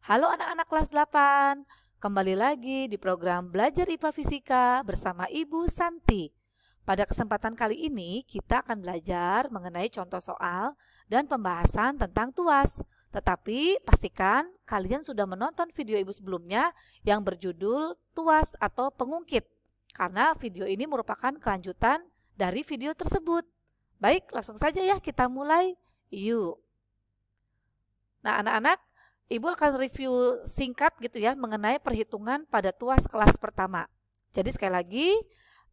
Halo anak-anak kelas 8, kembali lagi di program Belajar IPA Fisika bersama Ibu Santi. Pada kesempatan kali ini kita akan belajar mengenai contoh soal dan pembahasan tentang tuas. Tetapi pastikan kalian sudah menonton video Ibu sebelumnya yang berjudul tuas atau pengungkit. Karena video ini merupakan kelanjutan dari video tersebut. Baik, langsung saja ya kita mulai. Yuk. Nah anak-anak, Ibu akan review singkat gitu ya mengenai perhitungan pada tuas kelas pertama. Jadi sekali lagi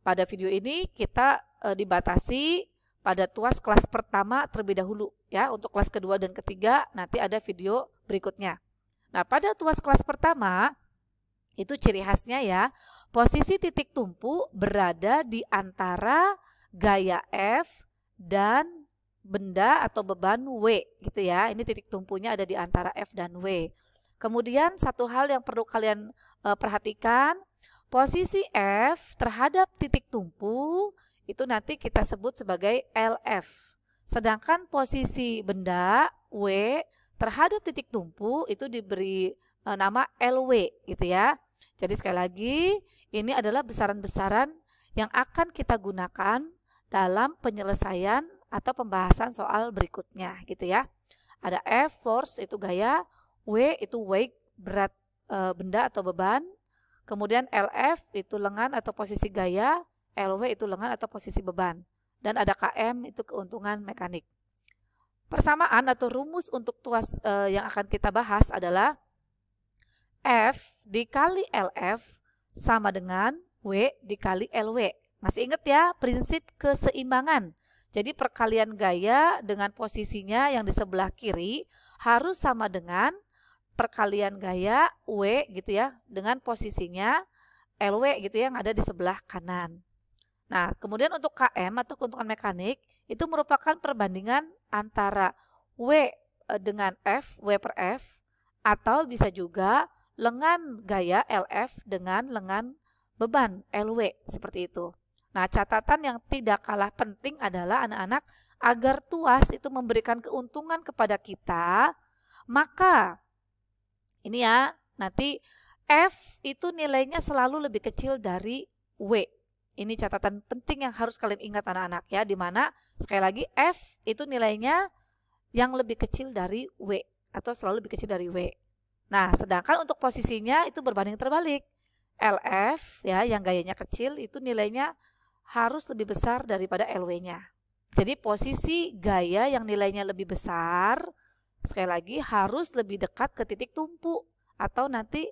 pada video ini kita dibatasi pada tuas kelas pertama terlebih dahulu ya. Untuk kelas kedua dan ketiga nanti ada video berikutnya. Nah pada tuas kelas pertama itu ciri khasnya ya, posisi titik tumpu berada di antara gaya F dan benda atau beban W gitu ya. Ini titik tumpunya ada di antara F dan W. Kemudian satu hal yang perlu kalian perhatikan, posisi F terhadap titik tumpu itu nanti kita sebut sebagai LF. Sedangkan posisi benda W terhadap titik tumpu itu diberi nama LW gitu ya. Jadi sekali lagi ini adalah besaran-besaran yang akan kita gunakan dalam penyelesaian atau pembahasan soal berikutnya gitu ya. Ada F, force itu gaya, W itu weight, berat benda atau beban. Kemudian LF itu lengan atau posisi gaya, LW itu lengan atau posisi beban. Dan ada KM itu keuntungan mekanik. Persamaan atau rumus untuk tuas yang akan kita bahas adalah F dikali LF sama dengan W dikali LW. Masih ingat ya prinsip keseimbangan. Jadi perkalian gaya dengan posisinya yang di sebelah kiri harus sama dengan perkalian gaya W gitu ya dengan posisinya LW gitu ya yang ada di sebelah kanan. Nah, kemudian untuk KM atau keuntungan mekanik itu merupakan perbandingan antara W dengan F, W per F, atau bisa juga lengan gaya LF dengan lengan beban LW seperti itu. Nah, catatan yang tidak kalah penting adalah anak-anak agar tuas itu memberikan keuntungan kepada kita, maka ini ya, nanti F itu nilainya selalu lebih kecil dari W. Ini catatan penting yang harus kalian ingat anak-anak ya, di mana sekali lagi F itu nilainya yang lebih kecil dari W atau selalu lebih kecil dari W. Nah, sedangkan untuk posisinya itu berbanding terbalik. LF ya yang gayanya kecil itu nilainya harus lebih besar daripada LW-nya. Jadi posisi gaya yang nilainya lebih besar, sekali lagi harus lebih dekat ke titik tumpu. Atau nanti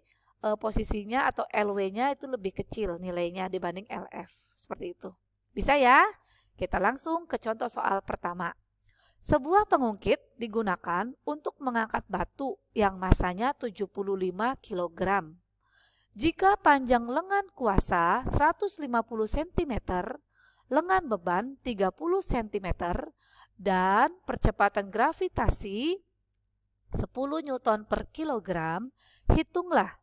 posisinya atau LW-nya itu lebih kecil nilainya dibanding LF. Seperti itu. Bisa ya? Kita langsung ke contoh soal pertama. Sebuah pengungkit digunakan untuk mengangkat batu yang masanya 75 kg. Jika panjang lengan kuasa 150 cm, lengan beban 30 cm, dan percepatan gravitasi 10 Newton per kilogram, hitunglah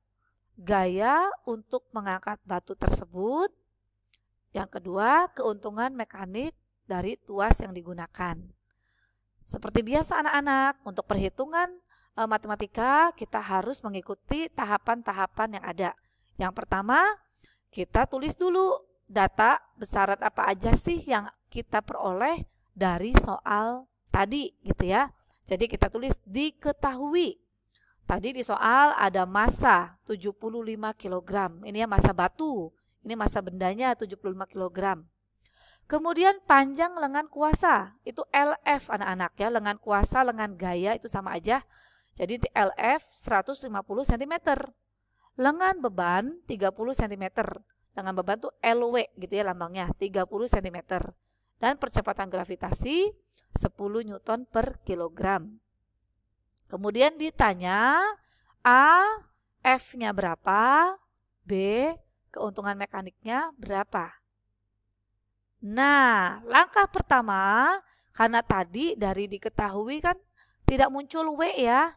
gaya untuk mengangkat batu tersebut. Yang kedua, keuntungan mekanik dari tuas yang digunakan. Seperti biasa anak-anak, untuk perhitungan matematika kita harus mengikuti tahapan-tahapan yang ada. Yang pertama, kita tulis dulu data besaran apa aja sih yang kita peroleh dari soal tadi gitu ya. Jadi kita tulis diketahui. Tadi di soal ada massa 75 kg. Ini ya massa batu. Ini massa bendanya 75 kg. Kemudian panjang lengan kuasa, itu LF anak-anak ya. Lengan kuasa, lengan gaya itu sama aja. Jadi LF 150 cm. Lengan beban 30 cm. Lengan beban tuh LW gitu ya lambangnya, 30 cm. Dan percepatan gravitasi 10 Newton per kilogram. Kemudian ditanya A, F-nya berapa, B, keuntungan mekaniknya berapa. Nah, langkah pertama, karena tadi dari diketahui kan tidak muncul W ya,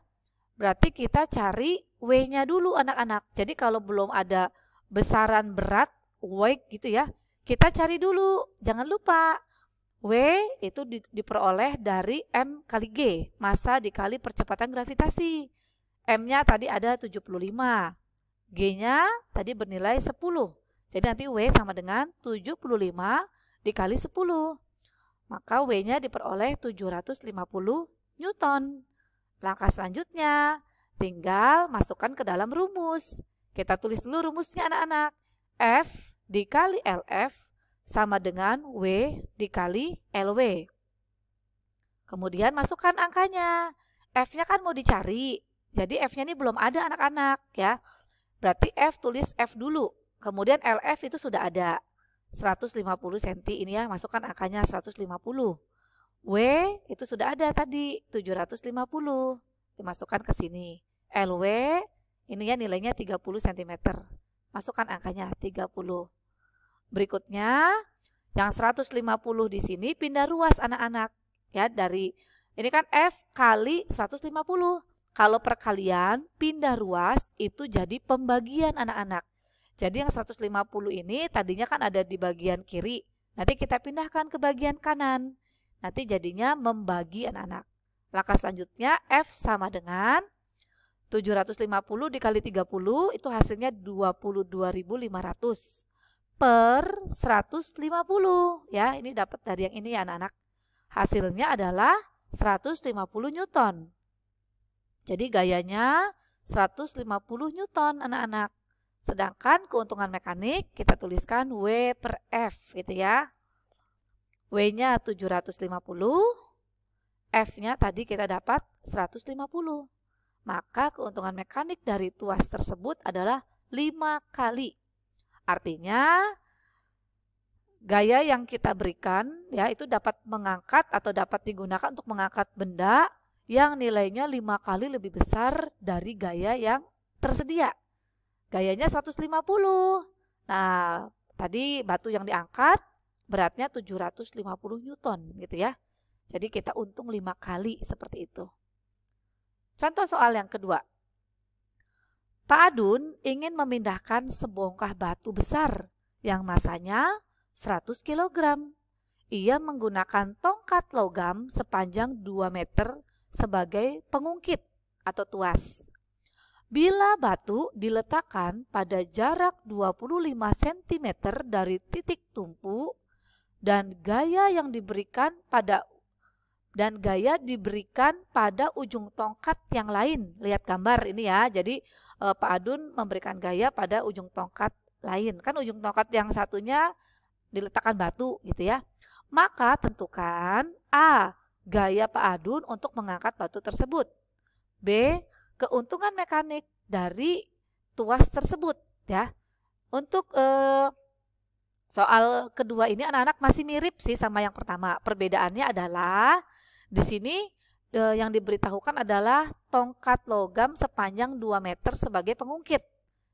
berarti kita cari W-nya dulu anak-anak. Jadi kalau belum ada besaran berat, weight gitu ya, kita cari dulu. Jangan lupa, W itu diperoleh dari M kali G, massa dikali percepatan gravitasi. M-nya tadi ada 75. G-nya tadi bernilai 10. Jadi nanti W sama dengan 75 dikali 10. Maka W-nya diperoleh 750 Newton. Langkah selanjutnya, tinggal masukkan ke dalam rumus. Kita tulis dulu rumusnya anak-anak. F dikali LF sama dengan W dikali LW. Kemudian masukkan angkanya. F-nya kan mau dicari. Jadi F-nya ini belum ada anak-anak ya. Berarti F tulis F dulu. Kemudian LF itu sudah ada. 150 cm ini ya, masukkan angkanya 150. W itu sudah ada tadi 750. Dimasukkan ke sini. LW ini ya nilainya 30 cm. Masukkan angkanya 30. Berikutnya yang 150 di sini pindah ruas anak-anak. Ya, dari ini kan F kali 150. Kalau perkalian pindah ruas itu jadi pembagian anak-anak. Jadi yang 150 ini tadinya kan ada di bagian kiri. Nanti kita pindahkan ke bagian kanan. Nanti jadinya membagi anak-anak. Langkah selanjutnya F sama dengan 750 dikali 30 itu hasilnya 22.500 per 150 ya. Ini dapat dari yang ini ya anak-anak. Hasilnya adalah 150 Newton. Jadi gayanya 150 Newton anak-anak. Sedangkan keuntungan mekanik kita tuliskan W per F gitu ya. W-nya 750, F-nya tadi kita dapat 150. Maka keuntungan mekanik dari tuas tersebut adalah 5 kali. Artinya gaya yang kita berikan ya itu dapat mengangkat atau dapat digunakan untuk mengangkat benda yang nilainya 5 kali lebih besar dari gaya yang tersedia. Gayanya 150. Nah, tadi batu yang diangkat beratnya 750 Newton gitu ya. Jadi kita untung 5 kali seperti itu. Contoh soal yang kedua. Pak Adun ingin memindahkan sebongkah batu besar yang masanya 100 kg. Ia menggunakan tongkat logam sepanjang 2 meter sebagai pengungkit atau tuas. Bila batu diletakkan pada jarak 25 cm dari titik tumpu dan gaya diberikan pada ujung tongkat yang lain. Lihat gambar ini ya. Jadi Pak Adun memberikan gaya pada ujung tongkat lain. Kan ujung tongkat yang satunya diletakkan batu gitu ya. Maka tentukan A. Gaya Pak Adun untuk mengangkat batu tersebut. B. Keuntungan mekanik dari tuas tersebut ya. Untuk soal kedua ini anak-anak masih mirip sih sama yang pertama. Perbedaannya adalah di sini yang diberitahukan adalah tongkat logam sepanjang 2 meter sebagai pengungkit.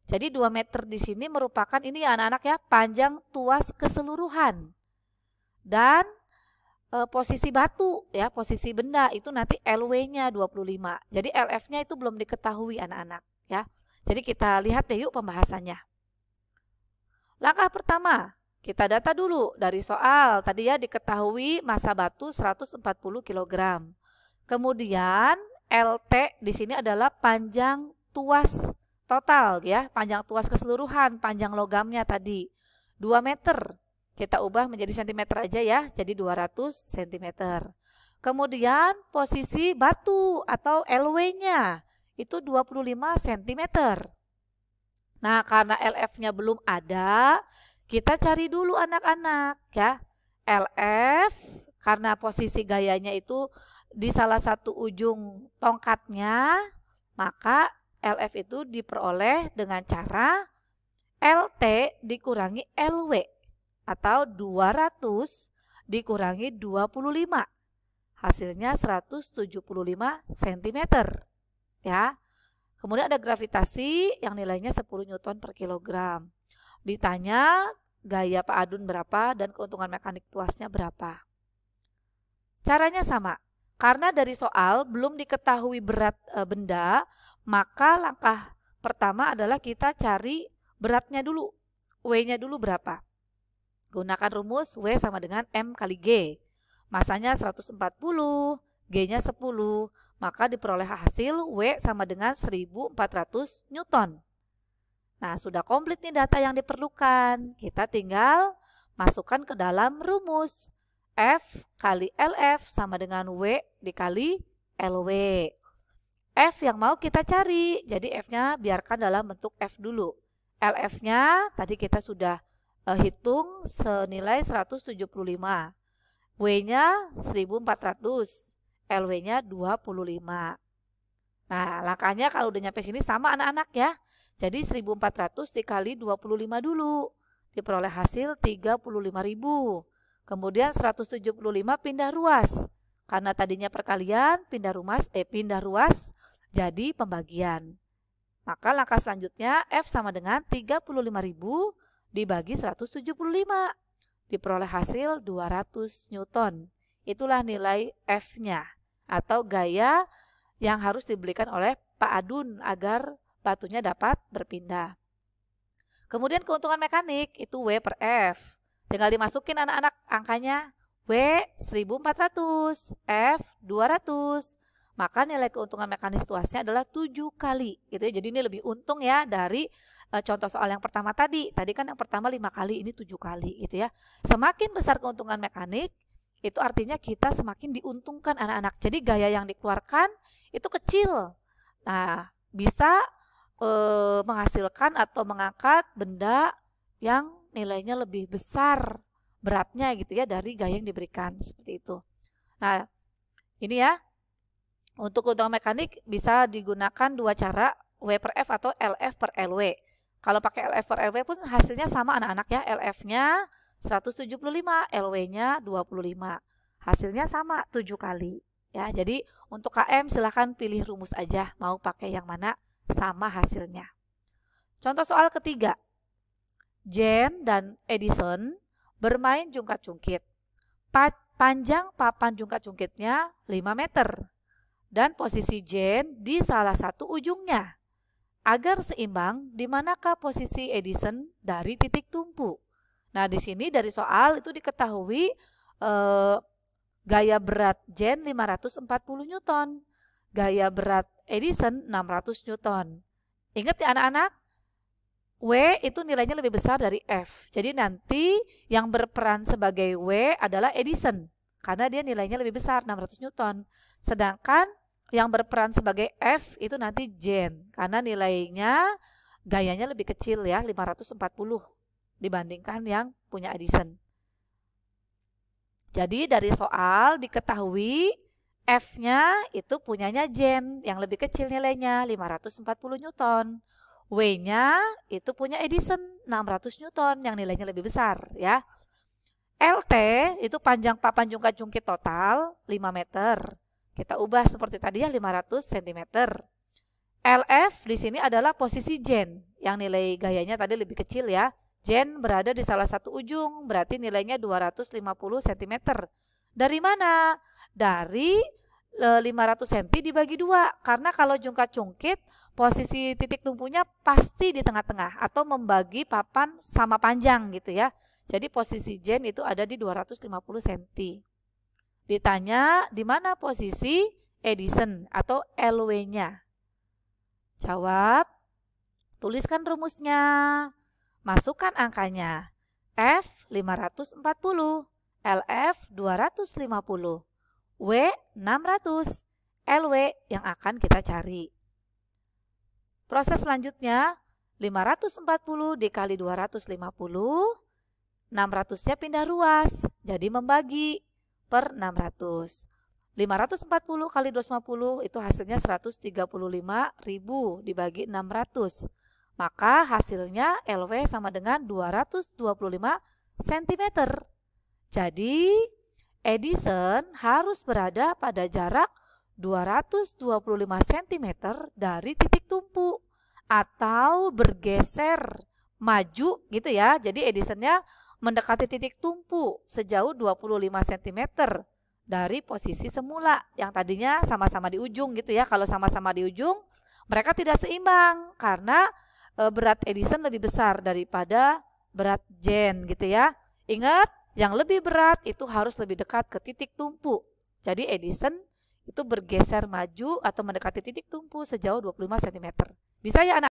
Jadi 2 meter di sini merupakan ini ya anak-anak ya, panjang tuas keseluruhan. Dan posisi batu ya, posisi benda itu nanti LW-nya 25. Jadi LF-nya itu belum diketahui anak-anak ya. Jadi kita lihat deh yuk pembahasannya. Langkah pertama, kita data dulu dari soal. Tadi ya diketahui massa batu 140 kg. Kemudian LT di sini adalah panjang tuas total ya, panjang tuas keseluruhan, panjang logamnya tadi 2 meter. Kita ubah menjadi cm aja ya, jadi 200 cm. Kemudian posisi batu atau LW-nya itu 25 cm. Nah, karena LF-nya belum ada, kita cari dulu anak-anak ya. LF karena posisi gayanya itu di salah satu ujung tongkatnya, maka LF itu diperoleh dengan cara LT dikurangi LW. Atau 200 dikurangi 25. Hasilnya 175 cm. Ya. Kemudian ada gravitasi yang nilainya 10 Newton per kilogram. Ditanya gaya Pak Adun berapa dan keuntungan mekanik tuasnya berapa. Caranya sama. Karena dari soal belum diketahui berat benda, maka langkah pertama adalah kita cari beratnya dulu. W-nya dulu berapa. Gunakan rumus W sama dengan M kali G. Masanya 140 G-nya 10. Maka diperoleh hasil W sama dengan 1400 Newton. Nah, sudah komplit nih data yang diperlukan. Kita tinggal masukkan ke dalam rumus. F kali LF sama dengan W dikali LW. F yang mau kita cari, jadi F-nya biarkan dalam bentuk F dulu. LF-nya tadi kita sudah hitung senilai 175. W-nya 1400, LW-nya 25. Nah, langkahnya kalau udah nyampe sini sama anak-anak ya. Jadi 1400 dikali 25 dulu. Diperoleh hasil 35.000. Kemudian 175 pindah ruas. Karena tadinya perkalian, pindah ruas jadi pembagian. Maka langkah selanjutnya F sama dengan 35.000 dibagi 175. Diperoleh hasil 200 Newton. Itulah nilai F-nya atau gaya yang harus diberikan oleh Pak Adun agar batunya dapat berpindah. Kemudian keuntungan mekanik itu W per F. Tinggal dimasukin anak-anak angkanya. W 1400, F 200. Maka nilai keuntungan mekanis tuasnya adalah 7 kali. Gitu ya. Jadi ini lebih untung ya dari contoh soal yang pertama tadi. Tadi kan yang pertama 5 kali, ini 7 kali gitu ya. Semakin besar keuntungan mekanik, itu artinya kita semakin diuntungkan anak-anak. Jadi gaya yang dikeluarkan itu kecil. Nah, bisa menghasilkan atau mengangkat benda yang nilainya lebih besar beratnya gitu ya dari gaya yang diberikan seperti itu. Nah, ini ya. Untuk keuntungan mekanik bisa digunakan dua cara, W per F atau LF per LW. Kalau pakai LF per LW pun hasilnya sama anak-anak ya. LF-nya 175, LW-nya 25. Hasilnya sama 7 kali. Ya, jadi untuk KM silahkan pilih rumus aja mau pakai yang mana, sama hasilnya. Contoh soal ketiga. Jen dan Edison bermain jungkat-jungkit. Panjang papan jungkat-jungkitnya 5 meter. Dan posisi Jen di salah satu ujungnya. Agar seimbang, di manakah posisi Edison dari titik tumpu? Nah, di sini dari soal itu diketahui gaya berat Jen 540 Newton. Gaya berat Edison 600 Newton. Ingat ya anak-anak? W itu nilainya lebih besar dari F. Jadi nanti yang berperan sebagai W adalah Edison. Karena dia nilainya lebih besar, 600 Newton. Sedangkan yang berperan sebagai F itu nanti Jen. Karena nilainya gayanya lebih kecil ya, 540 dibandingkan yang punya Edison. Jadi dari soal diketahui F-nya itu punyanya Jen yang lebih kecil nilainya 540 Newton. W-nya itu punya Edison 600 Newton yang nilainya lebih besar ya. LT itu panjang papan jungkat-jungkit total 5 meter. Kita ubah seperti tadi ya 500 cm. LF di sini adalah posisi Jen yang nilai gayanya tadi lebih kecil ya. Jen berada di salah satu ujung berarti nilainya 250 cm. Dari mana? Dari 500 cm dibagi 2. Karena kalau jungkat-jungkit posisi titik tumpunya pasti di tengah-tengah atau membagi papan sama panjang gitu ya. Jadi posisi Jen itu ada di 250 cm. Ditanya di mana posisi Edison atau LW-nya. Jawab, tuliskan rumusnya, masukkan angkanya. F 540, LF 250, W 600, LW yang akan kita cari. Proses selanjutnya 540 dikali 250, 600-nya pindah ruas, jadi membagi per 600. 540 kali 250 itu hasilnya 135.000 dibagi 600. Maka hasilnya LW sama dengan 225 cm. Jadi Edison harus berada pada jarak 225 cm dari titik tumpu atau bergeser maju gitu ya. Jadi Edisonnya mendekati titik tumpu sejauh 25 cm dari posisi semula yang tadinya sama-sama di ujung gitu ya. Kalau sama-sama di ujung mereka tidak seimbang karena berat Edison lebih besar daripada berat Jen gitu ya. Ingat, yang lebih berat itu harus lebih dekat ke titik tumpu. Jadi Edison itu bergeser maju atau mendekati titik tumpu sejauh 25 cm. Bisa ya anak?